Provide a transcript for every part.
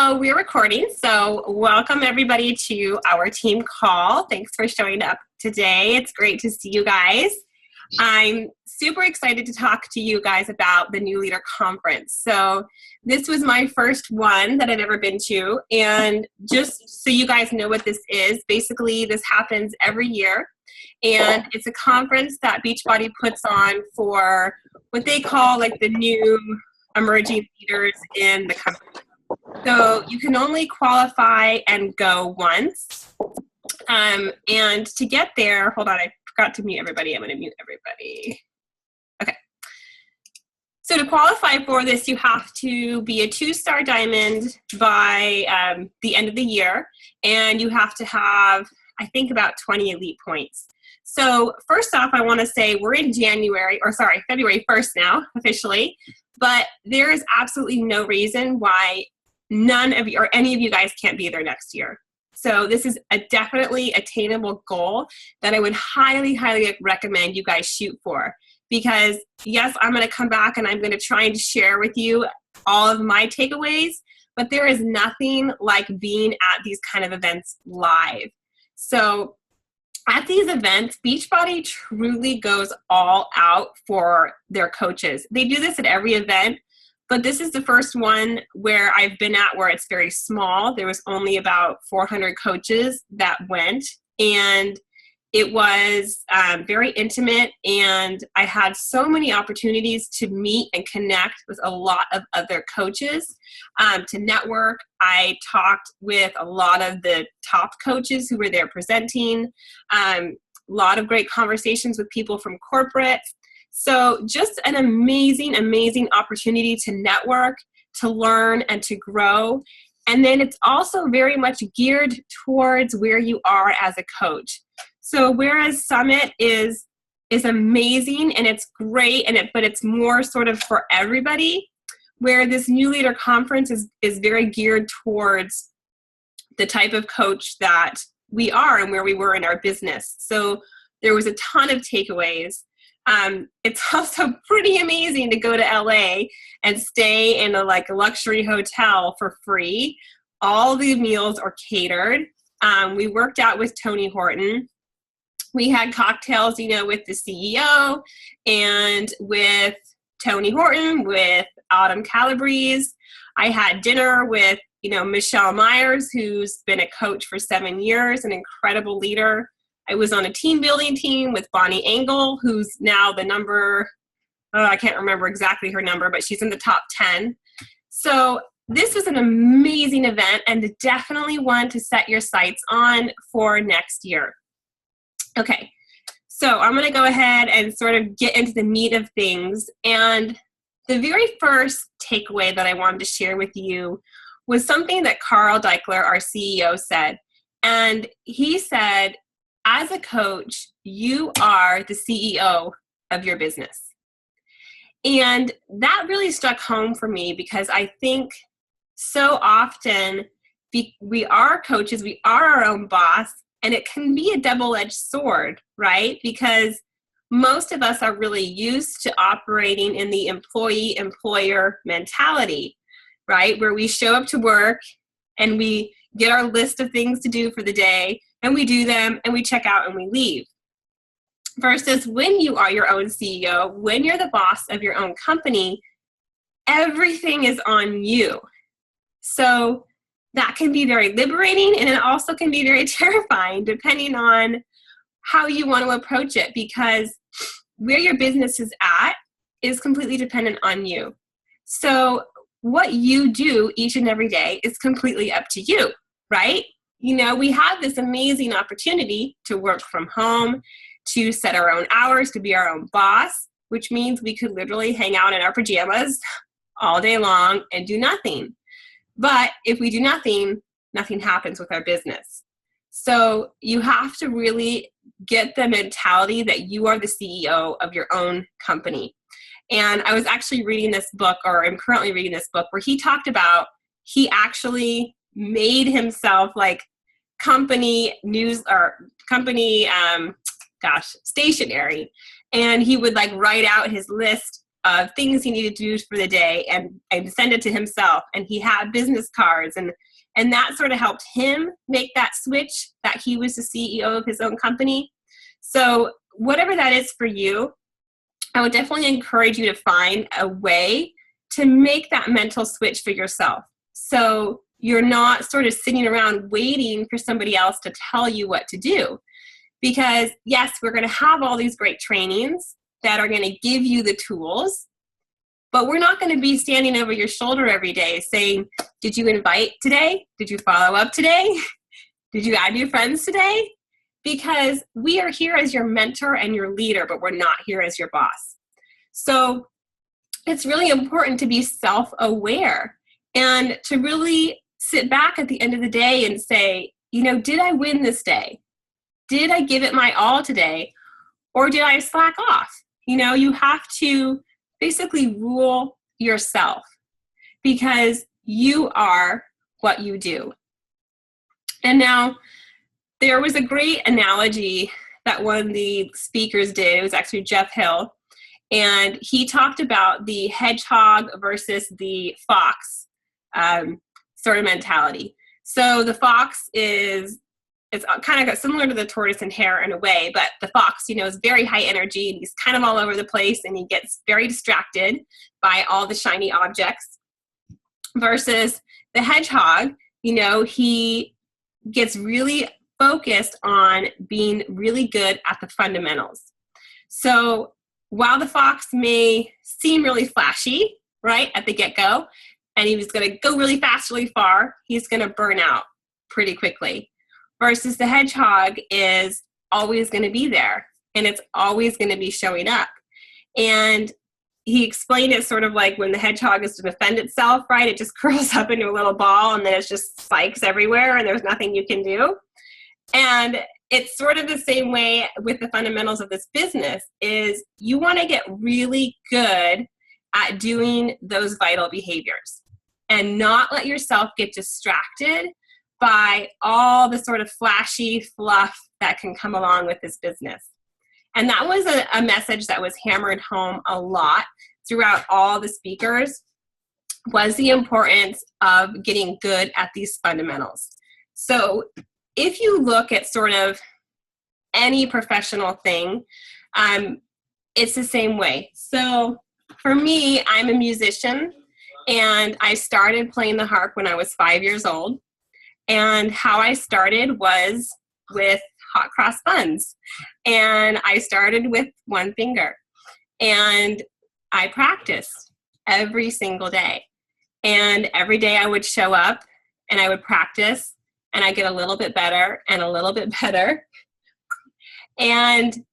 So we're recording. So welcome everybody to our team call. Thanks for showing up today. It's great to see you guys. I'm super excited to talk to you guys about the New Leader Conference. So this was my first one that I've ever been to. And just so you guys know what this is, basically this happens every year. And it's a conference that Beachbody puts on for what they call like the new emerging leaders in the company. So you can only qualify and go once. And to get there, hold on, I forgot to mute everybody. I'm going to mute everybody. Okay. So to qualify for this, you have to be a 2-star diamond by the end of the year. And you have to have, I think, about 20 elite points. So first off, I want to say we're in February 1st now, officially. But there is absolutely no reason why none of you or any of you guys can't be there next year. So this is a definitely attainable goal that I would highly, highly recommend you guys shoot for. Because yes, I'm going to come back and I'm going to try and share with you all of my takeaways, but there is nothing like being at these kind of events live. So at these events, Beachbody truly goes all out for their coaches. They do this at every event, but this is the first one where I've been at where it's very small. There was only about 400 coaches that went, and it was very intimate, and I had so many opportunities to meet and connect with a lot of other coaches, to network. I talked with a lot of the top coaches who were there presenting, a lot of great conversations with people from corporate. So just an amazing, amazing opportunity to network, to learn, and to grow. And then it's also very much geared towards where you are as a coach. So whereas Summit is amazing and it's great, but it's more sort of for everybody, where this New Leader Conference is very geared towards the type of coach that we are and where we were in our business. So there was a ton of takeaways. It's also pretty amazing to go to LA and stay in a luxury hotel for free. All the meals are catered. We worked out with Tony Horton. We had cocktails, with the CEO and with Tony Horton, with Autumn Calabrese. I had dinner with, Michelle Myers, who's been a coach for 7 years, an incredible leader. I was on a team building team with Bonnie Engel, who's now the number, I can't remember exactly her number, but she's in the top 10. So this was an amazing event and definitely one to set your sights on for next year. Okay, so I'm going to go ahead and sort of get into the meat of things. And the very first takeaway that I wanted to share with you was something that Carl Deichler, our CEO, said. And he said, as a coach, you are the CEO of your business. And that really struck home for me because I think so often we are coaches, we are our own boss, and it can be a double-edged sword, right? Because most of us are really used to operating in the employee-employer mentality, right? Where we show up to work and we get our list of things to do for the day, and we do them, and we check out and we leave. Versus when you are your own CEO, when you're the boss of your own company, everything is on you. So that can be very liberating, and it also can be very terrifying depending on how you want to approach it, because where your business is at is completely dependent on you. So what you do each and every day is completely up to you, right? We have this amazing opportunity to work from home, to set our own hours, to be our own boss, which means we could literally hang out in our pajamas all day long and do nothing. But if we do nothing, nothing happens with our business. So you have to really get the mentality that you are the CEO of your own company. And I was actually reading this book, or I'm currently reading this book, where he talked about he actually made himself company news or company stationery, and he would write out his list of things he needed to do for the day and send it to himself. And he had business cards, and that sort of helped him make that switch that he was the CEO of his own company. So whatever that is for you, I would definitely encourage you to find a way to make that mental switch for yourself. So you're not sort of sitting around waiting for somebody else to tell you what to do. Because yes, we're going to have all these great trainings that are going to give you the tools, but we're not going to be standing over your shoulder every day saying, did you invite today? Did you follow up today? Did you add new friends today? Because we are here as your mentor and your leader, but we're not here as your boss. So it's really important to be self-aware and to really sit back at the end of the day and say, you know, did I win this day? Did I give it my all today? Or did I slack off? You know, you have to basically rule yourself because you are what you do. And now there was a great analogy that one of the speakers did. It was actually Jeff Hill. And he talked about the hedgehog versus the fox sort of mentality. So the fox it's kind of similar to the tortoise and hare in a way, but the fox, you know, is very high energy and he's kind of all over the place and he gets very distracted by all the shiny objects. Versus the hedgehog, you know, he gets really focused on being really good at the fundamentals. So while the fox may seem really flashy, right, at the get-go, and he was going to go really fast, really far, he's going to burn out pretty quickly. Versus the hedgehog is always going to be there, and it's always going to be showing up. And he explained it sort of like when the hedgehog is to defend itself, right? It just curls up into a little ball, and then it just spikes everywhere, and there's nothing you can do. And it's sort of the same way with the fundamentals of this business is you want to get really good at doing those vital behaviors and not let yourself get distracted by all the sort of flashy fluff that can come along with this business. And that was a message that was hammered home a lot throughout all the speakers, was the importance of getting good at these fundamentals. So if you look at sort of any professional thing, it's the same way. So for me, I'm a musician, and I started playing the harp when I was 5 years old. And how I started was with hot cross buns. And I started with one finger. And I practiced every single day. And every day I would show up and I would practice, and I get a little bit better and a little bit better. And,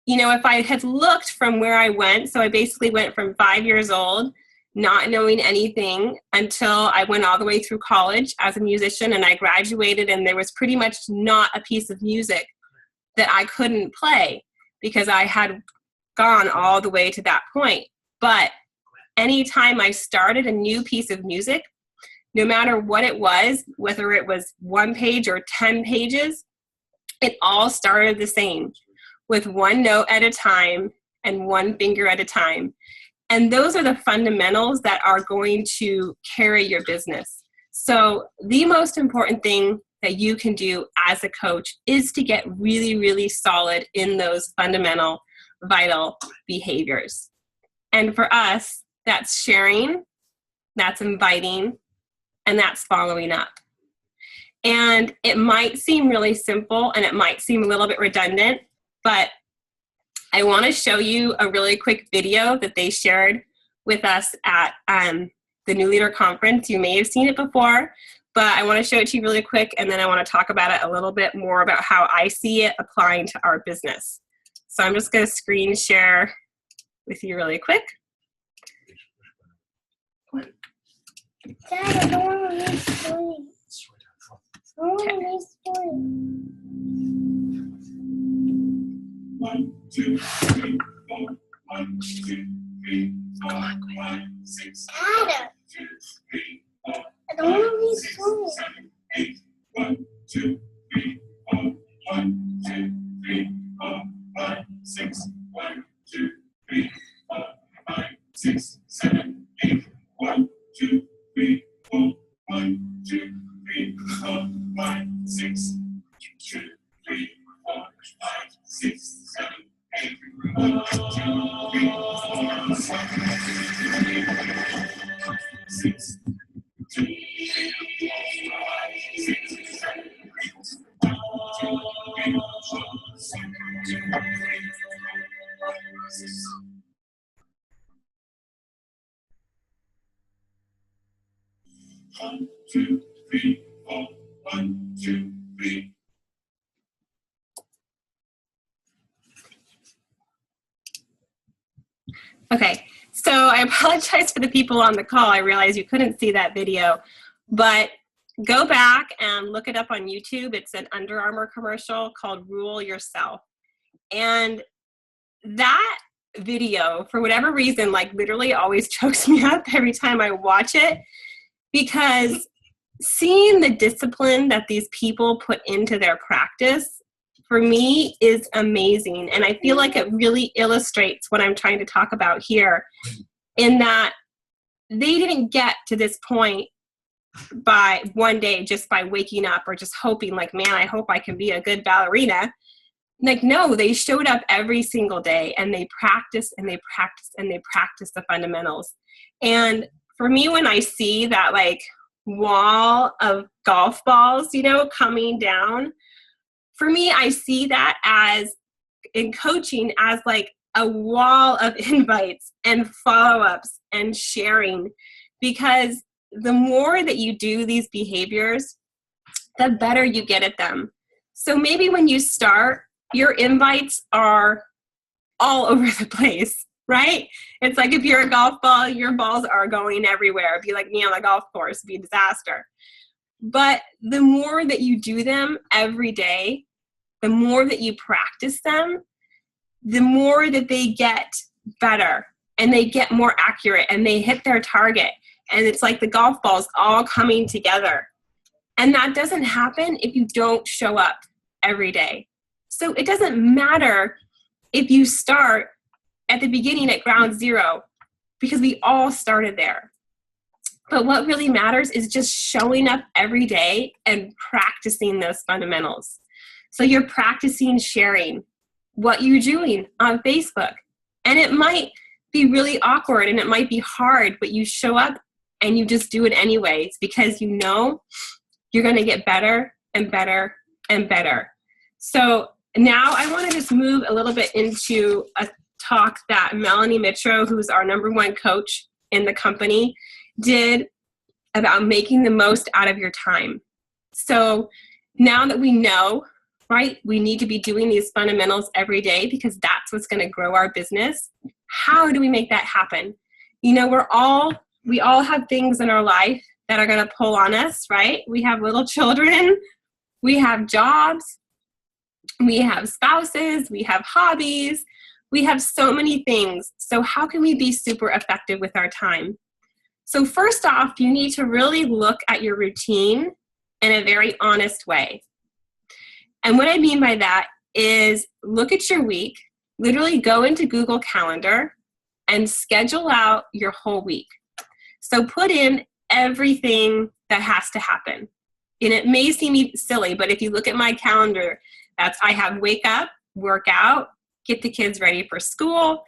you know, if I had looked from where I went, so I basically went from 5 years old, not knowing anything until I went all the way through college as a musician, and I graduated, and there was pretty much not a piece of music that I couldn't play because I had gone all the way to that point. But anytime I started a new piece of music, no matter what it was, whether it was 1 page or 10 pages, it all started the same, with one note at a time and one finger at a time. And those are the fundamentals that are going to carry your business. So the most important thing that you can do as a coach is to get really, really solid in those fundamental, vital behaviors. And for us, that's sharing, that's inviting, and that's following up. And it might seem really simple and it might seem a little bit redundant, but I want to show you a really quick video that they shared with us at the New Leader Conference. You may have seen it before, but I want to show it to you really quick, and then I want to talk about it a little bit more about how I see it applying to our business. So I'm just going to screen share with you really quick. Dad, I don't want to read stories. I want to read stories. 1, 2, 3, 4. 1, 2, 3, 4, 5, 6, Dad, 2, 3, 4, I don't want to read 6, stories. 7, 8. 1, 2, 3, 4. 1, 2, 3, 4, 5, 6. 1, 2, 3, 4, 1, 2, 3, 4. 1, 2, 3. Okay, so I apologize for the people on the call. I realize you couldn't see that video, but go back and look it up on YouTube. It's an Under Armour commercial called Rule Yourself. And that video, for whatever reason, like literally always chokes me up every time I watch it, because seeing the discipline that these people put into their practice, for me, is amazing. And I feel like it really illustrates what I'm trying to talk about here, in that they didn't get to this point by one day just by waking up or just hoping like, man, I hope I can be a good ballerina. Like, no, they showed up every single day and they practiced and they practiced and they practiced the fundamentals. And for me, when I see that like wall of golf balls, you know, coming down, for me, I see that as, in coaching, as like a wall of invites and follow-ups and sharing, because the more that you do these behaviors, the better you get at them. So maybe when you start, your invites are all over the place, right? It's like if you're a golf ball, your balls are going everywhere. It'd be like me on a golf course, it'd be a disaster. But the more that you do them every day, the more that you practice them, the more that they get better and they get more accurate and they hit their target. And it's like the golf balls all coming together. And that doesn't happen if you don't show up every day. So it doesn't matter if you start at the beginning at ground zero, because we all started there. But what really matters is just showing up every day and practicing those fundamentals. So you're practicing sharing what you're doing on Facebook. And it might be really awkward and it might be hard, but you show up and you just do it anyways, because you know you're going to get better and better and better. So now I want to just move a little bit into a talk that Melanie Mitro, who's our #1 coach in the company, did about making the most out of your time. So now that we know, right, we need to be doing these fundamentals every day because that's what's going to grow our business. How do we make that happen? You know, we all have things in our life that are going to pull on us, right? We have little children, we have jobs, we have spouses, we have hobbies, we have so many things. So how can we be super effective with our time? So first off, you need to really look at your routine in a very honest way. And what I mean by that is look at your week, literally go into Google Calendar and schedule out your whole week. So put in everything that has to happen. And it may seem silly, but if you look at my calendar, I have wake up, work out, get the kids ready for school,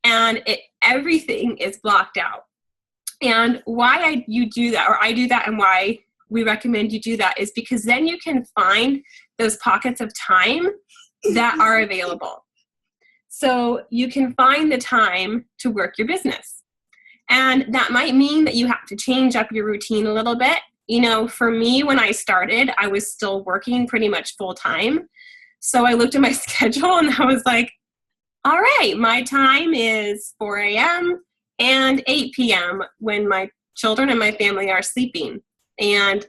and everything is blocked out. And why you do that, or I do that, and why we recommend you do that is because then you can find those pockets of time that are available. So you can find the time to work your business. And that might mean that you have to change up your routine a little bit. You know, for me, when I started, I was still working pretty much full time. So I looked at my schedule and I was like, all right, my time is 4 a.m. and 8 p.m. when my children and my family are sleeping, and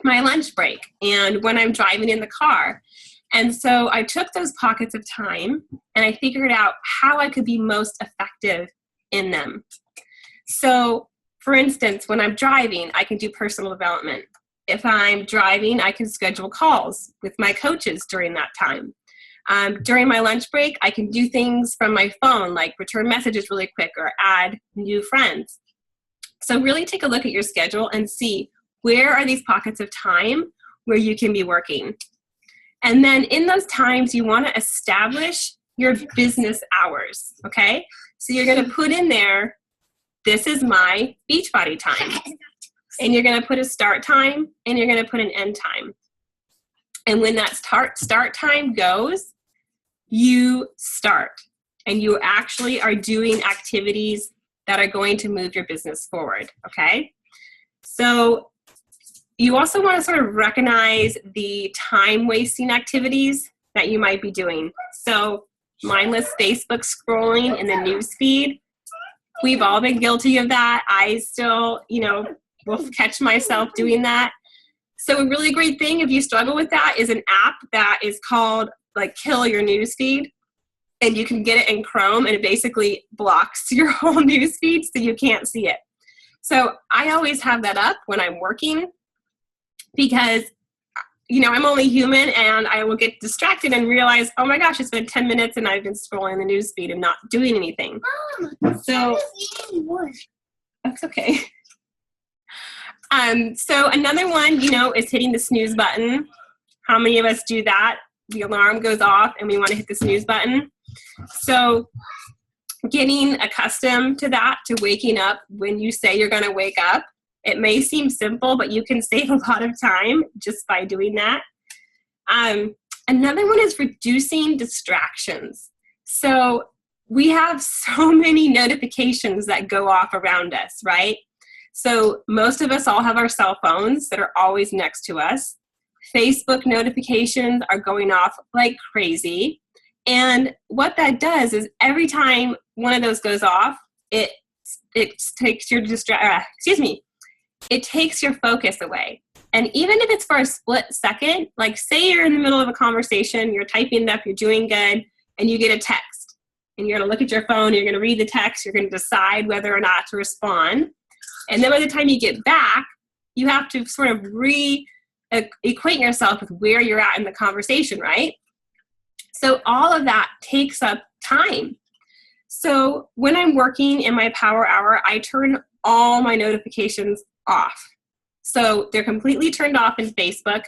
my lunch break, and when I'm driving in the car. And so I took those pockets of time and I figured out how I could be most effective in them. So for instance, when I'm driving, I can do personal development. If I'm driving, I can schedule calls with my coaches during that time. During my lunch break, I can do things from my phone, like return messages really quick or add new friends. So really take a look at your schedule and see where are these pockets of time where you can be working. And then in those times, you want to establish your business hours, okay? So you're going to put in there this is my Beachbody time. And you're going to put a start time and you're going to put an end time. And when that start time goes, you start. And you actually are doing activities that are going to move your business forward, okay? So you also want to sort of recognize the time-wasting activities that you might be doing. So mindless Facebook scrolling in the news feed, we've all been guilty of that. I still, will catch myself doing that. So a really great thing, if you struggle with that, is an app that is called Kill Your News Feed. And you can get it in Chrome, and it basically blocks your whole news feed so you can't see it. So I always have that up when I'm working because, I'm only human, and I will get distracted and realize, oh my gosh, it's been 10 minutes and I've been scrolling the news feed and not doing anything. So that's okay. So another one, is hitting the snooze button. How many of us do that? The alarm goes off and we want to hit the snooze button. So getting accustomed to that, to waking up when you say you're going to wake up, it may seem simple, but you can save a lot of time just by doing that. Another one is reducing distractions. So we have so many notifications that go off around us, right? So most of us all have our cell phones that are always next to us. Facebook notifications are going off like crazy. And what that does is every time one of those goes off, it takes your it takes your focus away. And even if it's for a split second, like say you're in the middle of a conversation, you're typing it up, you're doing good, and you get a text. And you're going to look at your phone, you're going to read the text, you're going to decide whether or not to respond. And then by the time you get back, you have to sort of equate yourself with where you're at in the conversation, right? So all of that takes up time. So when I'm working in my power hour, I turn all my notifications off. So they're completely turned off in Facebook.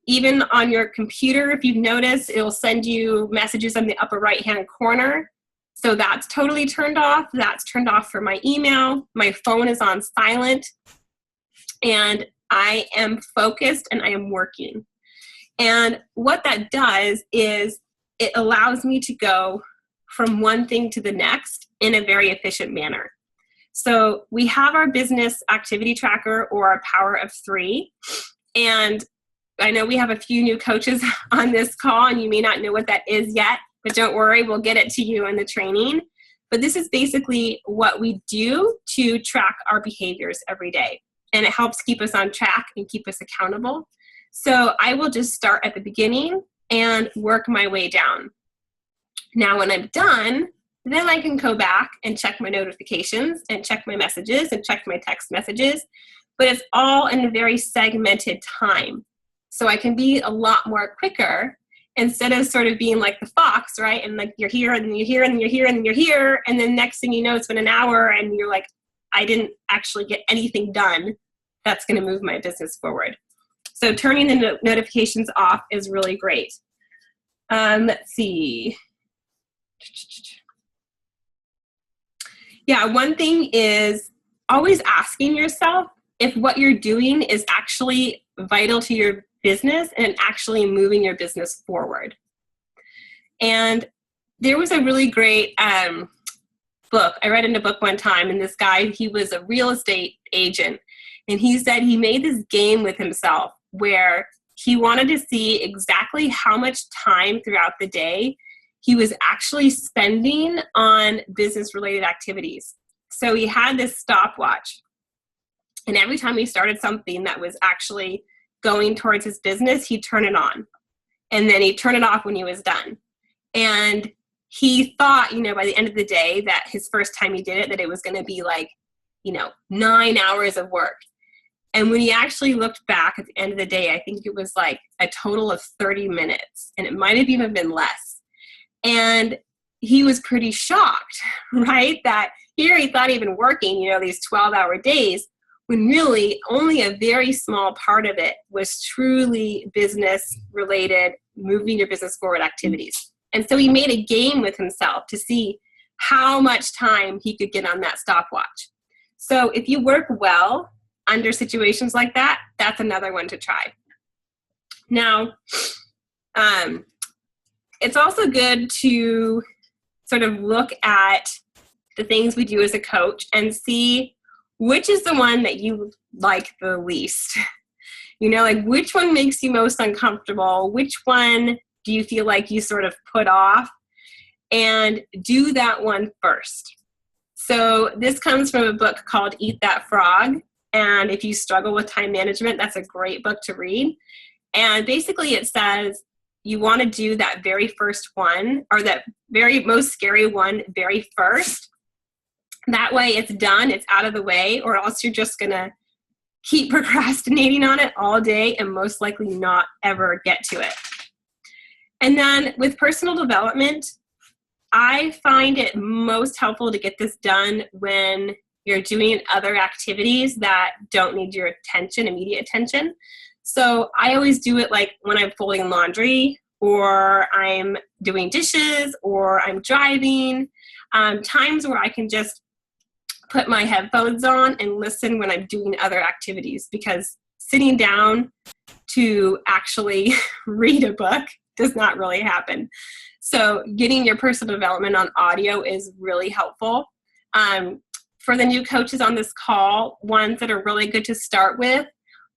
Even on your computer, if you've noticed, it'll send you messages on the upper right-hand corner. So that's totally turned off. That's turned off for my email. My phone is on silent. And I am focused and I am working. And what that does is it allows me to go from one thing to the next in a very efficient manner. So we have our business activity tracker, or our power of 3. And I know we have a few new coaches on this call, and you may not know what that is yet, but don't worry, we'll get it to you in the training. But this is basically what we do to track our behaviors every day. And it helps keep us on track and keep us accountable. So I will just start at the beginning and work my way down. Now when I'm done, then I can go back and check my notifications and check my messages and check my text messages. But it's all in a very segmented time. So I can be a lot more quicker instead of sort of being like the fox, right? And like you're here and then you're here and then you're here and then you're here. And then next thing you know, it's been an hour and you're like, I didn't actually get anything done that's going to move my business forward. So turning the notifications off is really great. Let's see. Yeah, one thing is always asking yourself if what you're doing is actually vital to your business and actually moving your business forward. And there was a really great book. I read in a book one time, and this guy, he was a real estate agent. And he said he made this game with himself where he wanted to see exactly how much time throughout the day he was actually spending on business-related activities. So he had this stopwatch. And every time he started something that was actually going towards his business, he'd turn it on. And then he'd turn it off when he was done. And he thought, by the end of the day that his first time he did it, that it was going to be 9 hours of work. And when he actually looked back at the end of the day, I think it was like a total of 30 minutes. And it might have even been less. And he was pretty shocked, right? That here he thought he'd been working, these 12-hour days, when really only a very small part of it was truly business-related, moving your business forward activities. And so he made a game with himself to see how much time he could get on that stopwatch. So if you work well under situations like that, that's another one to try. Now, it's also good to sort of look at the things we do as a coach and see which is the one that you like the least. You know, like which one makes you most uncomfortable? Which one do you feel like you sort of put off? And do that one first. So this comes from a book called Eat That Frog. And if you struggle with time management, that's a great book to read. And basically it says you want to do that very first one, or that very most scary one very first. That way it's done, it's out of the way, or else you're just going to keep procrastinating on it all day and most likely not ever get to it. And then with personal development, I find it most helpful to get this done when you're doing other activities that don't need your attention, immediate attention. So I always do it like when I'm folding laundry, or I'm doing dishes, or I'm driving, times where I can just put my headphones on and listen when I'm doing other activities, because sitting down to actually read a book does not really happen. So getting your personal development on audio is really helpful. For the new coaches on this call, ones that are really good to start with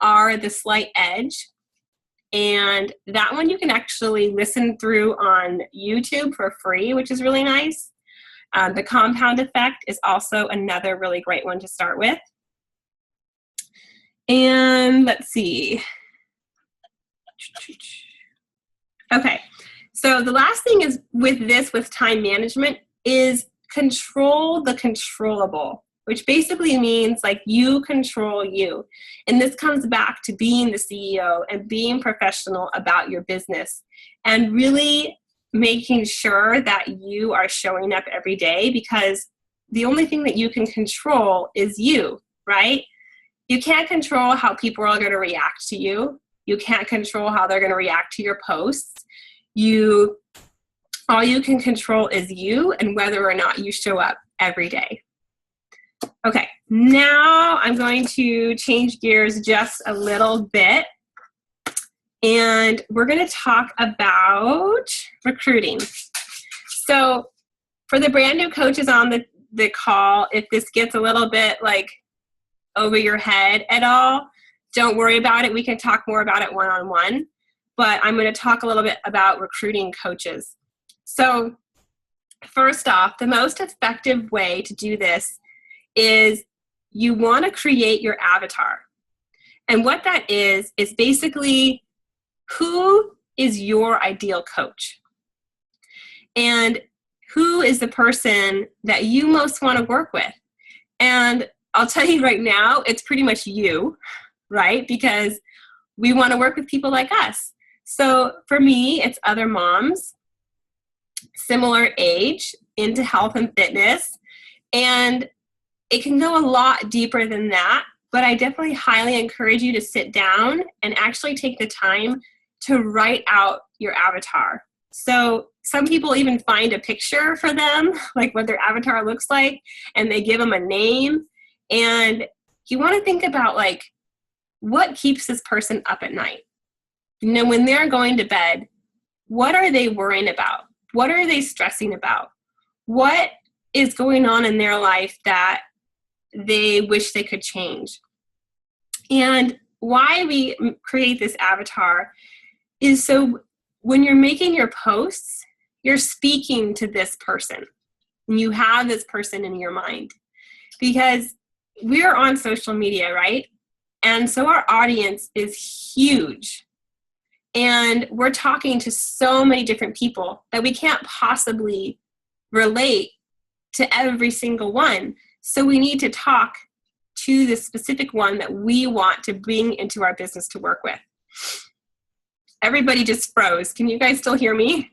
are The Slight Edge. And that one you can actually listen through on YouTube for free, which is really nice. The Compound Effect is also another really great one to start with. And let's see. Okay, so the last thing is with time management is control the controllable, which basically means like you control you. And this comes back to being the CEO and being professional about your business and really making sure that you are showing up every day, because the only thing that you can control is you, right? You can't control how people are going to react to you. You can't control how they're going to react to your posts. All you can control is you and whether or not you show up every day. Okay, now I'm going to change gears just a little bit. And we're going to talk about recruiting. So for the brand new coaches on the call, if this gets a little bit like over your head at all, don't worry about it. We can talk more about it one-on-one. But I'm going to talk a little bit about recruiting coaches. So first off, the most effective way to do this is you want to create your avatar. And what that is basically who is your ideal coach? And who is the person that you most want to work with? And I'll tell you right now, it's pretty much you, right? Because we want to work with people like us. So for me, it's other moms, similar age, into health and fitness. And it can go a lot deeper than that, but I definitely highly encourage you to sit down and actually take the time to write out your avatar. So some people even find a picture for them, like what their avatar looks like, and they give them a name. And you want to think about like, what keeps this person up at night? You know, when they're going to bed, what are they worrying about? What are they stressing about? What is going on in their life that they wish they could change? And why we create this avatar is so when you're making your posts, you're speaking to this person. And you have this person in your mind. Because we're on social media, right? And so our audience is huge. And we're talking to so many different people that we can't possibly relate to every single one. So we need to talk to the specific one that we want to bring into our business to work with. Everybody just froze. Can you guys still hear me?